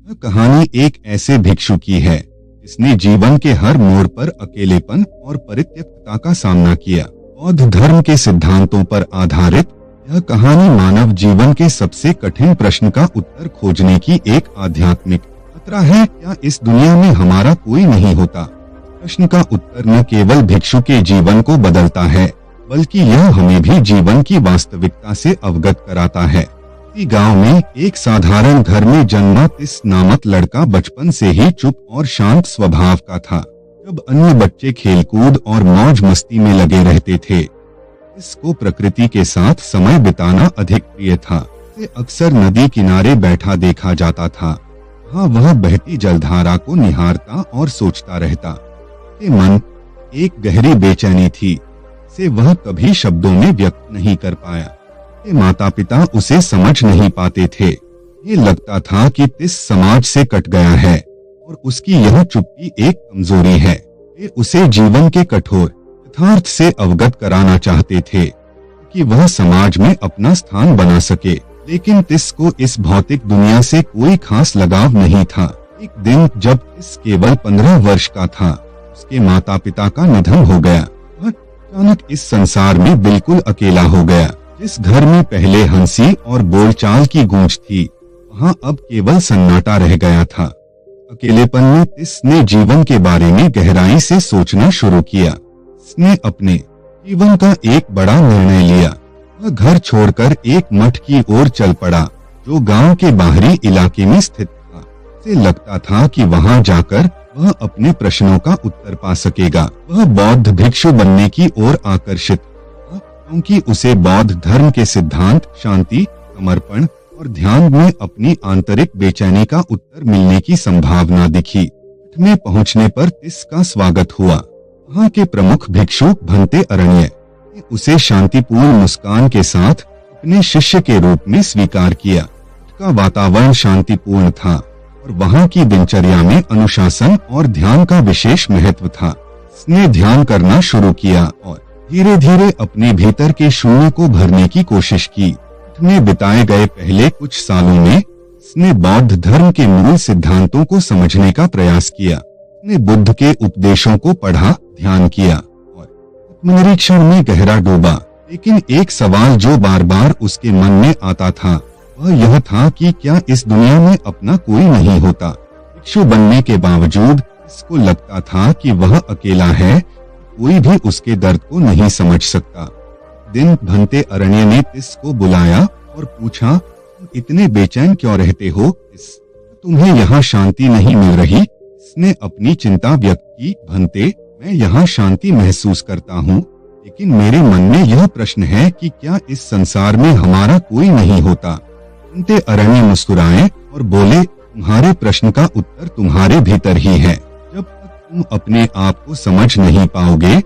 यह कहानी एक ऐसे भिक्षु की है जिसने जीवन के हर मोड़ पर अकेलेपन और परित्यक्तता का सामना किया। बौद्ध धर्म के सिद्धांतों पर आधारित यह कहानी मानव जीवन के सबसे कठिन प्रश्न का उत्तर खोजने की एक आध्यात्मिक यात्रा है। क्या इस दुनिया में हमारा कोई नहीं होता? प्रश्न का उत्तर न केवल भिक्षु के जीवन को बदलता है, बल्कि यह हमें भी जीवन की वास्तविकता से अवगत कराता है। इसी गांव में एक साधारण घर में जन्मा तिस नामक लड़का बचपन से ही चुप और शांत स्वभाव का था। जब अन्य बच्चे खेलकूद और मौज मस्ती में लगे रहते थे, इसको प्रकृति के साथ समय बिताना अधिक प्रिय था। इसे अक्सर नदी किनारे बैठा देखा जाता था। वहाँ वह बहती जलधारा को निहारता और सोचता रहता। उसके मन एक गहरी बेचैनी थी, से वह कभी शब्दों में व्यक्त नहीं कर पाया। माता पिता उसे समझ नहीं पाते थे। ये लगता था कि तिस समाज से कट गया है और उसकी यह चुप्पी एक कमजोरी है। वे उसे जीवन के कठोर यथार्थ से अवगत कराना चाहते थे कि वह समाज में अपना स्थान बना सके, लेकिन तिस को इस भौतिक दुनिया से कोई खास लगाव नहीं था। एक दिन जब तिस केवल 15 वर्ष का था, उसके माता पिता का निधन हो गया। वह अचानक इस संसार में बिल्कुल अकेला हो गया। जिस घर में पहले हंसी और बोलचाल की गूंज थी, वहां अब केवल सन्नाटा रह गया था। अकेलेपन में तिस ने जीवन के बारे में गहराई से सोचना शुरू किया। उसने अपने जीवन का एक बड़ा निर्णय लिया। वह घर छोड़कर एक मठ की ओर चल पड़ा, जो गांव के बाहरी इलाके में स्थित था। उसे लगता था कि वहां जाकर वह अपने प्रश्नों का उत्तर पा सकेगा। वह बौद्ध भिक्षु बनने की ओर आकर्षित था, क्योंकि उसे बौद्ध धर्म के सिद्धांत, शांति, समर्पण और ध्यान में अपनी आंतरिक बेचैनी का उत्तर मिलने की संभावना दिखी। मठ में पहुंचने पर तिसका स्वागत हुआ। वहाँ के प्रमुख भिक्षु भंते अरण्य ने उसे शांतिपूर्ण मुस्कान के साथ अपने शिष्य के रूप में स्वीकार किया। मठ का वातावरण शांतिपूर्ण था और वहाँ की दिनचर्या में अनुशासन और ध्यान का विशेष महत्व था। उसने ध्यान करना शुरू किया और धीरे धीरे अपने भीतर के शून्य को भरने की कोशिश की। मठ में बिताए गए पहले कुछ सालों में उसने बौद्ध धर्म के मूल सिद्धांतों को समझने का प्रयास किया। उसने बुद्ध के उपदेशों को पढ़ा, ध्यान किया और आत्मनिरीक्षण में गहरा डूबा। लेकिन एक सवाल जो बार बार उसके मन में आता था, वह यह था कि क्या इस दुनिया में अपना कोई नहीं होता। भिक्षु बनने के बावजूद इसको लगता था कि वह अकेला है, कोई भी उसके दर्द को नहीं समझ सकता। दिन भंते अरण्य ने तिस को बुलाया और पूछा, तुम इतने बेचैन क्यों रहते हो? तुम्हें यहाँ शांति नहीं मिल रही? इसने अपनी चिंता व्यक्त की। भंते, मैं यहाँ शांति महसूस करता हूँ, लेकिन मेरे मन में यह प्रश्न है कि क्या इस संसार में हमारा कोई नहीं होता? भंते अरण्य मुस्कुराए और बोले, तुम्हारे प्रश्न का उत्तर तुम्हारे भीतर ही है। जब तक तुम अपने आप को समझ नहीं पाओगे,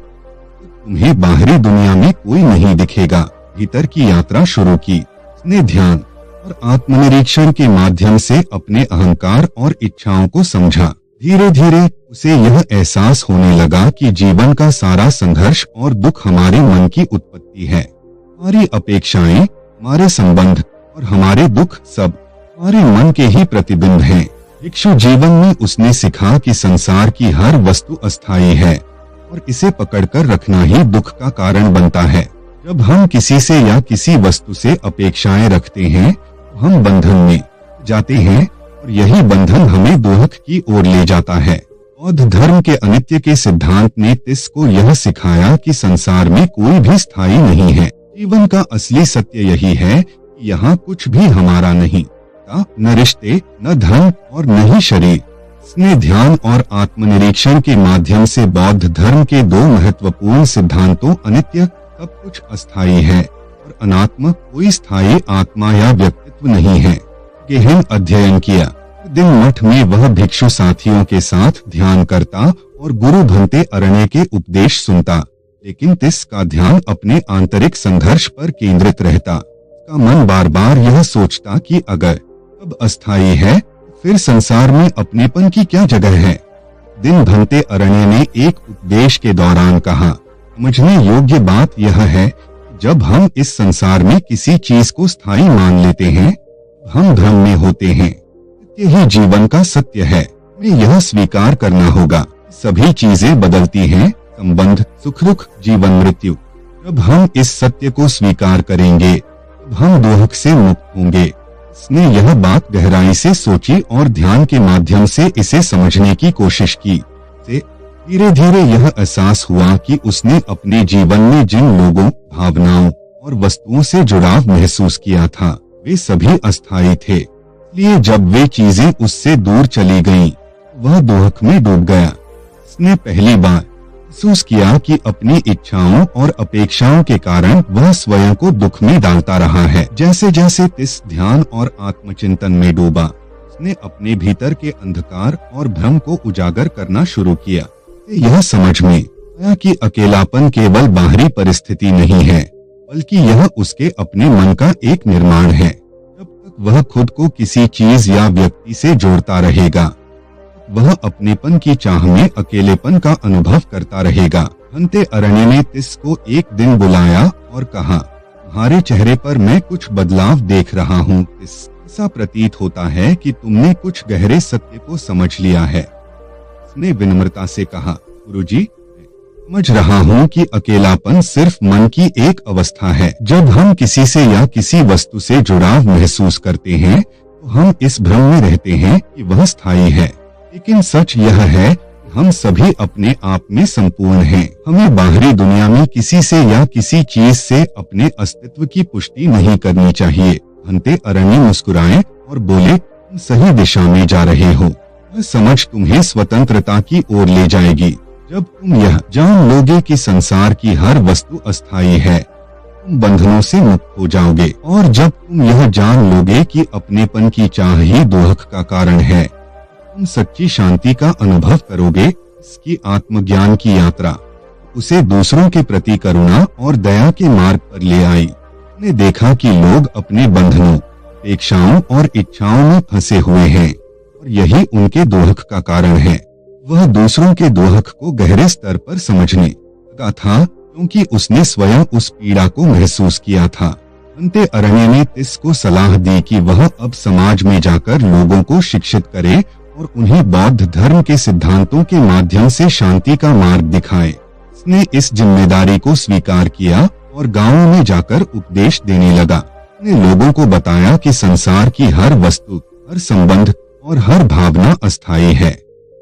तुम्हें बाहरी दुनिया में कोई नहीं दिखेगा। भीतर की यात्रा शुरू की। उसने ध्यान और आत्मनिरीक्षण के माध्यम से अपने अहंकार और इच्छाओं को समझा। धीरे धीरे उसे यह एहसास होने लगा कि जीवन का सारा संघर्ष और दुख हमारे मन की उत्पत्ति है। हमारी अपेक्षाएं, हमारे संबंध और हमारे दुख सब हमारे मन के ही प्रतिबिंब हैं। भिक्षु जीवन में उसने सीखा कि संसार की हर वस्तु अस्थायी है और इसे पकड़कर रखना ही दुख का कारण बनता है। जब हम किसी से या किसी वस्तु से अपेक्षाएं रखते हैं, तो हम बंधन में जाते हैं और यही बंधन हमें दुख की ओर ले जाता है। बौद्ध धर्म के अनित्य के सिद्धांत ने तिस को यह सिखाया कि संसार में कोई भी स्थायी नहीं है। जीवन का असली सत्य यही है कि यहाँ कुछ भी हमारा नहीं, न रिश्ते, न धन और न ही शरीर। इसने ध्यान और आत्मनिरीक्षण के माध्यम से बौद्ध धर्म के दो महत्वपूर्ण सिद्धांतों, अनित्य सब कुछ अस्थायी है और अनात्म कोई स्थायी आत्मा या व्यक्तित्व नहीं है, गहन अध्ययन किया। दिन मठ में वह भिक्षु साथियों के साथ ध्यान करता और गुरु भंते अरण्य के उपदेश सुनता, लेकिन तिस का ध्यान अपने आंतरिक संघर्ष पर केंद्रित रहता। उसका मन बार बार यह सोचता कि अगर सब अस्थायी है, फिर संसार में अपनेपन की क्या जगह है। दिन भंते अरण्य ने एक उपदेश के दौरान कहा, समझने योग्य बात यह है, जब हम इस संसार में किसी चीज को स्थायी मान लेते हैं, हम भ्रम में होते हैं। सत्य ही जीवन का सत्य है। हमें यह स्वीकार करना होगा, सभी चीजें बदलती हैं, संबंध, सुख दुख, जीवन मृत्यु। जब हम इस सत्य को स्वीकार करेंगे तब हम दुख से मुक्त होंगे। उसने यह बात गहराई से सोची और ध्यान के माध्यम से इसे समझने की कोशिश की। धीरे धीरे यह एहसास हुआ कि उसने अपने जीवन में जिन लोगों, भावनाओं और वस्तुओं से जुड़ाव महसूस किया था वे सभी अस्थायी थे। इसलिए जब वे चीजें उससे दूर चली गईं, वह दुख में डूब गया। उसने पहली बार महसूस किया कि अपनी इच्छाओं और अपेक्षाओं के कारण वह स्वयं को दुख में डालता रहा है। जैसे जैसे तिस ध्यान और आत्मचिंतन में डूबा, उसने अपने भीतर के अंधकार और भ्रम को उजागर करना शुरू किया। यह समझ में आया कि अकेलापन केवल बाहरी परिस्थिति नहीं है, बल्कि यह उसके अपने मन का एक निर्माण है। जब तक वह खुद को किसी चीज या व्यक्ति से जोड़ता रहेगा, वह अपनेपन की चाह में अकेलेपन का अनुभव करता रहेगा। घंटे अरण्य ने तिस को एक दिन बुलाया और कहा, तुम्हारे चेहरे पर मैं कुछ बदलाव देख रहा हूँ। ऐसा प्रतीत होता है कि तुमने कुछ गहरे सत्य को समझ लिया है। उसने विनम्रता से कहा, गुरुजी, मैं समझ रहा हूँ कि अकेलापन सिर्फ मन की एक अवस्था है। जब हम किसी से या किसी वस्तु से जुड़ाव महसूस करते हैं तो हम इस भ्रम में रहते हैं कि वह स्थायी है, लेकिन सच यह है कि हम सभी अपने आप में संपूर्ण हैं। हमें बाहरी दुनिया में किसी से या किसी चीज से अपने अस्तित्व की पुष्टि नहीं करनी चाहिए। घंटे अरण्य मुस्कुराए और बोले, तुम सही दिशा में जा रहे हो। यह समझ तुम्हें स्वतंत्रता की ओर ले जाएगी। जब तुम यह जान लोगे कि संसार की हर वस्तु अस्थायी है, तुम बंधनों से मुक्त हो जाओगे। और जब तुम यह जान लोगे कि अपनेपन की चाह ही दुख का कारण है, तुम सच्ची शांति का अनुभव करोगे। इसकी आत्मज्ञान की यात्रा उसे दूसरों के प्रति करुणा और दया के मार्ग पर ले आई। उसने देखा कि लोग अपने बंधनों, अपेक्षाओं और इच्छाओं में फंसे हुए हैं और यही उनके दुख का कारण है। वह दूसरों के दुख को गहरे स्तर पर समझने लगा था, क्योंकि उसने स्वयं उस पीड़ा को महसूस किया था। अंते अरण्य ने तिस को सलाह दी कि वह अब समाज में जाकर लोगों को शिक्षित करे और उन्हें बौद्ध धर्म के सिद्धांतों के माध्यम से शांति का मार्ग दिखाए। उसने इस जिम्मेदारी को स्वीकार किया और गांवों में जाकर उपदेश देने लगा। उसने लोगों को बताया कि संसार की हर वस्तु, हर संबंध और हर भावना अस्थायी है।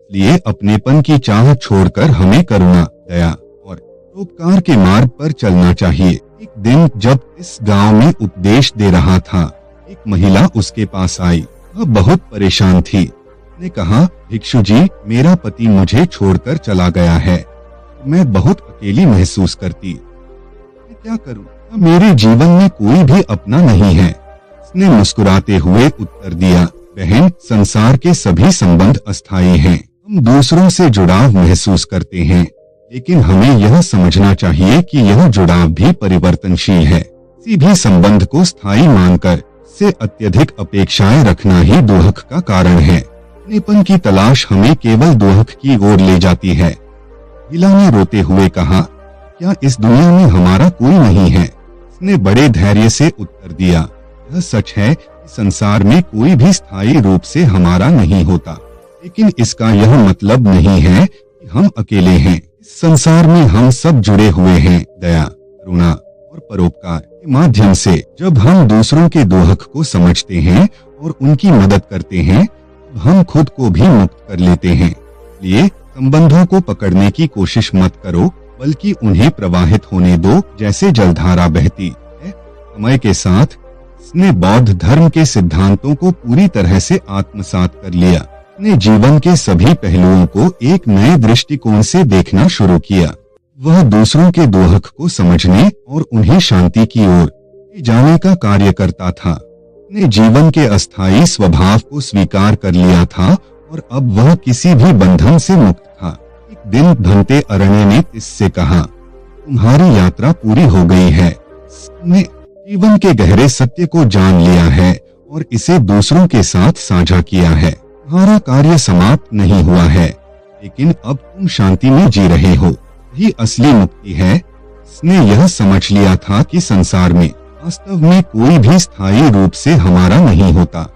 इसलिए अपनेपन की चाह छोड़कर हमें करुणा, दया और परोपकार के मार्ग पर चलना चाहिए। एक दिन जब इस गांव में उपदेश दे रहा था, एक महिला उसके पास आई। वह बहुत परेशान थी। उसने कहा, भिक्षु जी, मेरा पति मुझे छोड़कर चला गया है। मैं बहुत अकेली महसूस करती। मैं क्या करूं? मेरे जीवन में कोई भी अपना नहीं है। उसने मुस्कुराते हुए उत्तर दिया, बहन, संसार के सभी संबंध अस्थायी हैं। हम दूसरों से जुड़ाव महसूस करते हैं, लेकिन हमें यह समझना चाहिए कि यह जुड़ाव भी परिवर्तनशील है। किसी भी संबंध को स्थायी मानकर से अत्यधिक अपेक्षाएं रखना ही दुख का कारण है। अपनेपन की तलाश हमें केवल दुख की ओर ले जाती है। महिला ने रोते हुए कहा, क्या इस दुनिया में हमारा कोई नहीं है? उसने बड़े धैर्य से उत्तर दिया, यह सच है कि संसार में कोई भी स्थायी रूप से हमारा नहीं होता, लेकिन इसका यह मतलब नहीं है कि हम अकेले हैं। इस संसार में हम सब जुड़े हुए हैं। दया, करुणा और परोपकार के माध्यम से जब हम दूसरों के दुख को समझते हैं और उनकी मदद करते हैं, तब हम खुद को भी मुक्त कर लेते हैं। इसलिए संबंधों को पकड़ने की कोशिश मत करो, बल्कि उन्हें प्रवाहित होने दो, जैसे जलधारा बहती है। समय के साथ उसने बौद्ध धर्म के सिद्धांतों को पूरी तरह से आत्मसात कर लिया। अपने जीवन के सभी पहलुओं को एक नए दृष्टिकोण से देखना शुरू किया। वह दूसरों के दुख को समझने और उन्हें शांति की ओर ले जाने का कार्य करता था। अपने जीवन के अस्थायी स्वभाव को स्वीकार कर लिया था और अब वह किसी भी बंधन से मुक्त था। एक दिन भंते अरण्य ने इससे कहा, तुम्हारी यात्रा पूरी हो गई है। तुमने जीवन के गहरे सत्य को जान लिया है और इसे दूसरों के साथ साझा किया है। तुम्हारा कार्य समाप्त नहीं हुआ है, लेकिन अब तुम शांति में जी रहे हो। यही असली मुक्ति है। उसने यह समझ लिया था कि संसार में वास्तव में कोई भी स्थायी रूप से हमारा नहीं होता,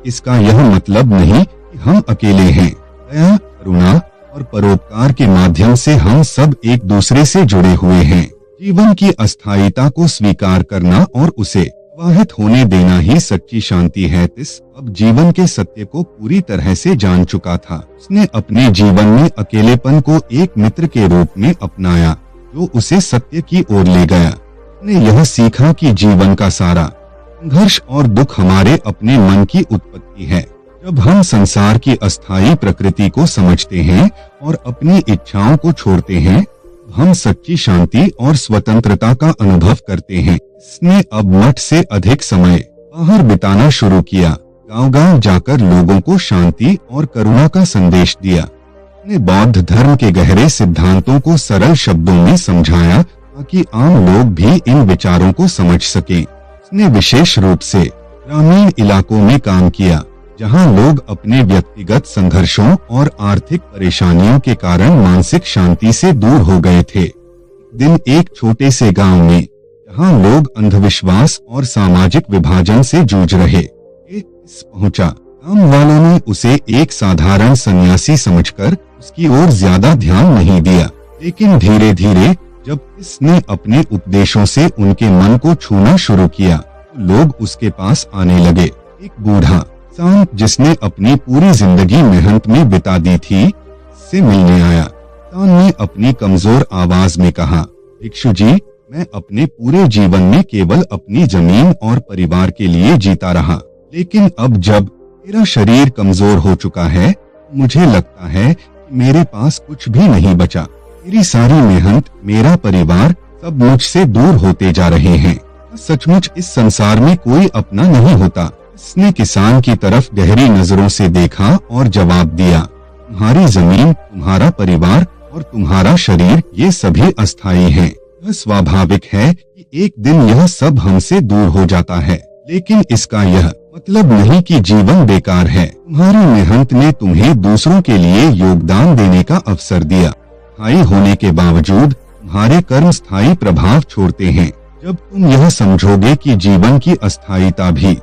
इसका यह मतलब नहीं कि हम अकेले हैं। दया, करुणा और परोपकार के माध्यम से हम सब एक दूसरे से जुड़े हुए हैं। जीवन की अस्थायीता को स्वीकार करना और उसे प्रवाहित होने देना ही सच्ची शांति है। तिस अब जीवन के सत्य को पूरी तरह से जान चुका था। उसने अपने जीवन में अकेलेपन को एक मित्र के रूप में अपनाया जो उसे सत्य की ओर ले गया। उसने यह सीखा कि जीवन का सारा संघर्ष और दुख हमारे अपने मन की उत्पत्ति है। जब हम संसार की अस्थायी प्रकृति को समझते हैं और अपनी इच्छाओं को छोड़ते हैं, हम सच्ची शांति और स्वतंत्रता का अनुभव करते हैं। इसने अब मठ से अधिक समय बाहर बिताना शुरू किया। गांव-गांव जाकर लोगों को शांति और करुणा का संदेश दिया। उसने बौद्ध धर्म के गहरे सिद्धांतों को सरल शब्दों में समझाया ताकि आम लोग भी इन विचारों को समझ सकें। उसने विशेष रूप से ग्रामीण इलाकों में काम किया जहां लोग अपने व्यक्तिगत संघर्षों और आर्थिक परेशानियों के कारण मानसिक शांति से दूर हो गए थे। दिन एक छोटे से गांव में जहां लोग अंधविश्वास और सामाजिक विभाजन से जूझ रहे इस पहुंचा। गांव वालों ने उसे एक साधारण सन्यासी समझकर उसकी ओर ज्यादा ध्यान नहीं दिया, लेकिन धीरे धीरे जब इसने अपने उपदेशों से उनके मन को छूना शुरू किया तो लोग उसके पास आने लगे। एक बूढ़ा किसान जिसने अपनी पूरी जिंदगी मेहनत में बिता दी थी, से मिलने आया। किसान ने अपनी कमजोर आवाज में कहा, भिक्षु जी, मैं अपने पूरे जीवन में केवल अपनी जमीन और परिवार के लिए जीता रहा, लेकिन अब जब मेरा शरीर कमजोर हो चुका है, मुझे लगता है कि मेरे पास कुछ भी नहीं बचा। मेरी सारी मेहनत, मेरा परिवार सब मुझसे दूर होते जा रहे हैं। सचमुच इस संसार में कोई अपना नहीं होता। इसने किसान की तरफ गहरी नजरों से देखा और जवाब दिया, तुम्हारी जमीन, तुम्हारा परिवार और तुम्हारा शरीर ये सभी अस्थायी हैं। यह स्वाभाविक है कि एक दिन यह सब हमसे दूर हो जाता है, लेकिन इसका यह मतलब नहीं कि जीवन बेकार है। तुम्हारी मेहनत ने तुम्हें दूसरों के लिए योगदान देने का अवसर दिया। स्थायी होने के बावजूद तुम्हारे कर्म स्थायी प्रभाव छोड़ते हैं। जब तुम यह समझोगे कि जीवन की अस्थायीता भी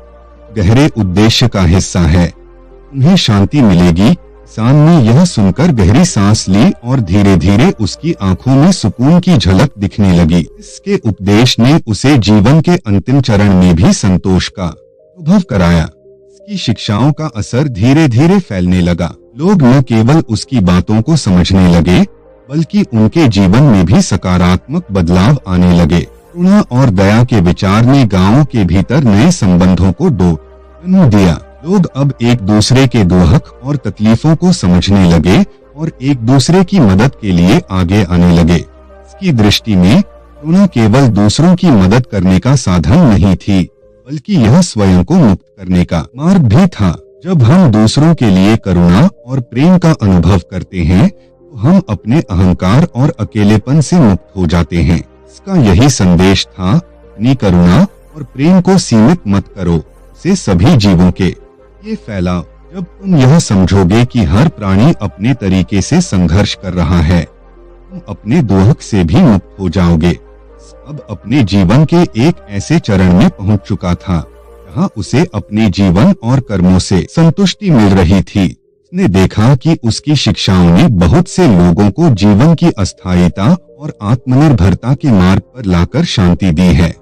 गहरे उद्देश्य का हिस्सा है, तुम्हें शांति मिलेगी। किसान ने यह सुनकर गहरी सांस ली और धीरे धीरे उसकी आंखों में सुकून की झलक दिखने लगी। इसके उपदेश ने उसे जीवन के अंतिम चरण में भी संतोष का अनुभव कराया। इसकी शिक्षाओं का असर धीरे धीरे फैलने लगा। लोग न केवल उसकी बातों को समझने लगे, बल्कि उनके जीवन में भी सकारात्मक बदलाव आने लगे। करुणा और दया के विचार ने गांवों के भीतर नए संबंधों को जन्म दिया। लोग अब एक दूसरे के दुख और तकलीफों को समझने लगे और एक दूसरे की मदद के लिए आगे आने लगे। इसकी दृष्टि में करुणा केवल दूसरों की मदद करने का साधन नहीं थी, बल्कि यह स्वयं को मुक्त करने का मार्ग भी था। जब हम दूसरों के लिए करुणा और प्रेम का अनुभव करते हैं, तो हम अपने अहंकार और अकेलेपन से मुक्त हो जाते हैं। इसका यही संदेश था, अपनी करुणा और प्रेम को सीमित मत करो, से सभी जीवों के ये फैलाओ। जब तुम यह समझोगे कि हर प्राणी अपने तरीके से संघर्ष कर रहा है, तुम अपने दुख से भी मुक्त हो जाओगे। अब अपने जीवन के एक ऐसे चरण में पहुंच चुका था जहां उसे अपने जीवन और कर्मों से संतुष्टि मिल रही थी। उसने देखा कि उसकी शिक्षाओं ने बहुत से लोगों को जीवन की अस्थायीता और आत्मनिर्भरता के मार्ग पर लाकर शांति दी है।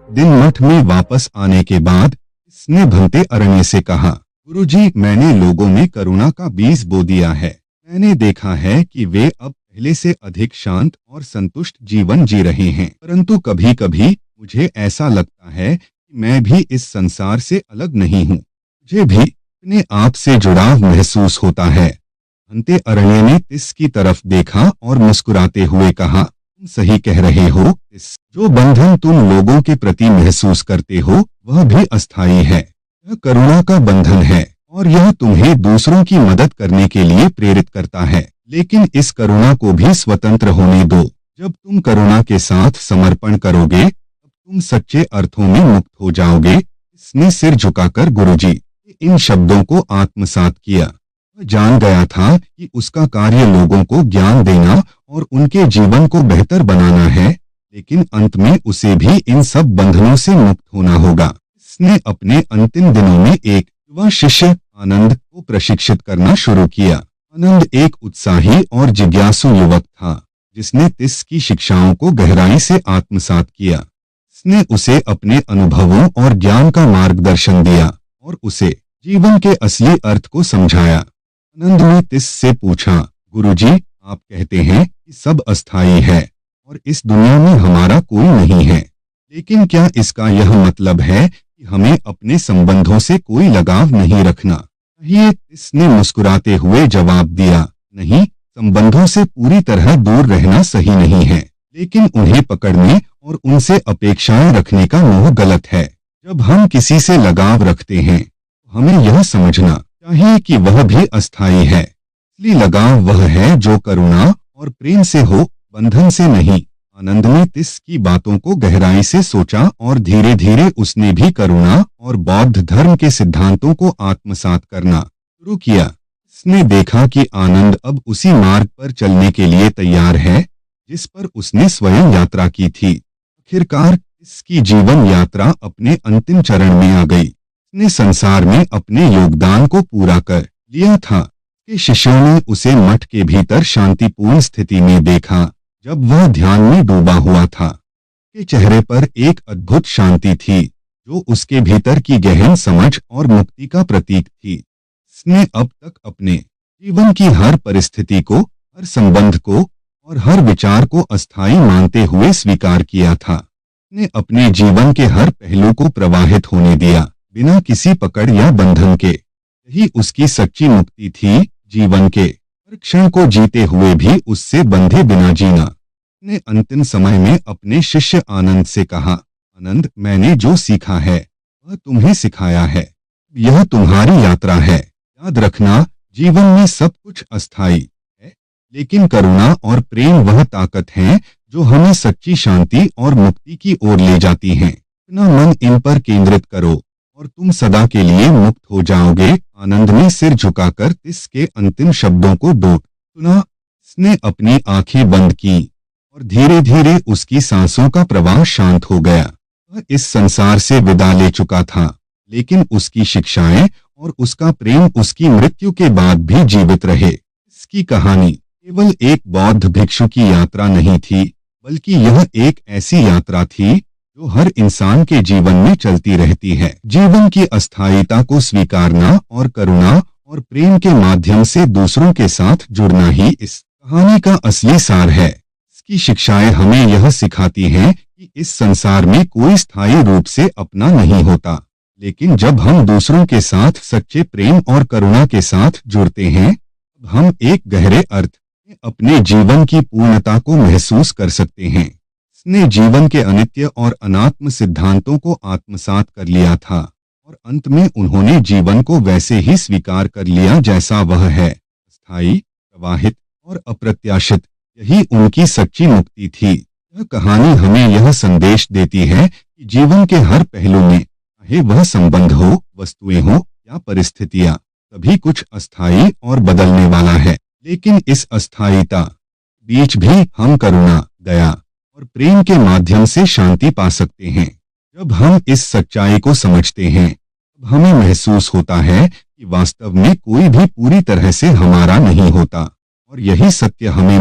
दिन मठ में वापस आने के बाद इसने भंते अरण्य से कहा, गुरुजी, मैंने लोगों में करुणा का बीज बो दिया है। मैंने देखा है कि वे अब पहले से अधिक शांत और संतुष्ट जीवन जी रहे हैं, परंतु कभी कभी मुझे ऐसा लगता है कि मैं भी इस संसार से अलग नहीं हूँ। मुझे भी अपने आप से जुड़ाव महसूस होता है। भंते अरण्य ने तिस की तरफ देखा और मुस्कुराते हुए कहा, तुम सही कह रहे हो तिस। जो बंधन तुम लोगों के प्रति महसूस करते हो वह भी अस्थायी है। यह करुणा का बंधन है और यह तुम्हें दूसरों की मदद करने के लिए प्रेरित करता है, लेकिन इस करुणा को भी स्वतंत्र होने दो। जब तुम करुणा के साथ समर्पण करोगे, तब तुम सच्चे अर्थों में मुक्त हो जाओगे। इसने सिर झुकाकर गुरुजी के इन शब्दों को आत्मसात किया। वह जान गया था कि उसका कार्य लोगों को ज्ञान देना और उनके जीवन को बेहतर बनाना है, लेकिन अंत में उसे भी इन सब बंधनों से मुक्त होना होगा। इसने अपने अंतिम दिनों में एक युवा शिष्य आनंद को प्रशिक्षित करना शुरू किया। आनंद एक उत्साही और जिज्ञासु युवक था, जिसने तिस की शिक्षाओं को गहराई से आत्मसात किया। इसने उसे अपने अनुभवों और ज्ञान का मार्गदर्शन दिया और उसे जीवन के असली अर्थ को समझाया। आनंद ने तिस से पूछा, गुरुजी, आप कहते हैं कि सब अस्थायी है और इस दुनिया में हमारा कोई नहीं है, लेकिन क्या इसका यह मतलब है कि हमें अपने संबंधों से कोई लगाव नहीं रखना चाहिए? तिस मुस्कुराते हुए जवाब दिया, नहीं, संबंधों से पूरी तरह दूर रहना सही नहीं है, लेकिन उन्हें पकड़ने और उनसे अपेक्षाएं रखने का मोह गलत है। जब हम किसी से लगाव रखते हैं तो हमें यह समझना चाहिए कि वह भी अस्थायी है। असली लगाव वह है जो करुणा और प्रेम से हो, बंधन से नहीं। आनंद ने तिस की बातों को गहराई से सोचा और धीरे धीरे उसने भी करुणा और बौद्ध धर्म के सिद्धांतों को आत्मसात करना शुरू किया। उसने देखा कि आनंद अब उसी मार्ग पर चलने के लिए तैयार है जिस पर उसने स्वयं यात्रा की थी। आखिरकार इसकी जीवन यात्रा अपने अंतिम चरण में आ गई। उसने संसार में अपने योगदान को पूरा कर लिया था। के शिष्यों ने उसे मठ के भीतर शांतिपूर्ण स्थिति में देखा जब वह ध्यान में डूबा हुआ था। के चेहरे पर एक अद्भुत शांति थी जो उसके भीतर की गहन समझ और मुक्ति का प्रतीक थी। उसने अब तक अपने जीवन की हर परिस्थिति को, हर संबंध को और हर विचार को अस्थायी मानते हुए स्वीकार किया था। उसने अपने जीवन के हर पहलू को प्रवाहित होने दिया, बिना किसी पकड़ या बंधन के। यही उसकी सच्ची मुक्ति थी, जीवन के हर क्षण को जीते हुए भी उससे बंधे बिना जीना। उसने अंतिम समय में अपने शिष्य आनंद से कहा, आनंद, मैंने जो सीखा है वह तुम्हें सिखाया है। यह तुम्हारी यात्रा है। याद रखना, जीवन में सब कुछ अस्थायी है, लेकिन करुणा और प्रेम वह ताकत है जो हमें सच्ची शांति और मुक्ति की ओर ले जाती हैं। अपना मन इन पर केंद्रित करो और तुम सदा के लिए मुक्त हो जाओगे। आनंद ने सिर झुकाकर इसके अंतिम शब्दों को सुना। उसने अपनी आंखें बंद की और धीरे धीरे उसकी सांसों का प्रवाह शांत हो गया। वह इस संसार से विदा ले चुका था, लेकिन उसकी शिक्षाएं और उसका प्रेम उसकी मृत्यु के बाद भी जीवित रहे। इसकी कहानी केवल एक बौद्ध भिक्षु की यात्रा नहीं थी, बल्कि यह एक ऐसी यात्रा थी जो हर इंसान के जीवन में चलती रहती है। जीवन की अस्थायीता को स्वीकारना और करुणा और प्रेम के माध्यम से दूसरों के साथ जुड़ना ही इस कहानी का असली सार है। इसकी शिक्षाएं हमें यह सिखाती हैं कि इस संसार में कोई स्थायी रूप से अपना नहीं होता, लेकिन जब हम दूसरों के साथ सच्चे प्रेम और करुणा के साथ जुड़ते हैं, तब हम एक गहरे अर्थ में अपने जीवन की पूर्णता को महसूस कर सकते हैं। उसने जीवन के अनित्य और अनात्म सिद्धांतों को आत्मसात कर लिया था और अंत में उन्होंने जीवन को वैसे ही स्वीकार कर लिया जैसा वह है, अस्थायी, प्रवाहित और अप्रत्याशित। यही उनकी सच्ची मुक्ति थी। यह कहानी हमें यह संदेश देती है कि जीवन के हर पहलू में, चाहे वह संबंध हो, वस्तुएं हो या परिस्थितियां, सभी कुछ अस्थायी और बदलने वाला है। लेकिन इस अस्थायीता बीच भी हम करुणा, दया और प्रेम के माध्यम से शांति पा सकते हैं। जब हम इस सच्चाई को समझते हैं, तब हमें महसूस होता है कि वास्तव में कोई भी पूरी तरह से हमारा नहीं होता, और यही सत्य हमें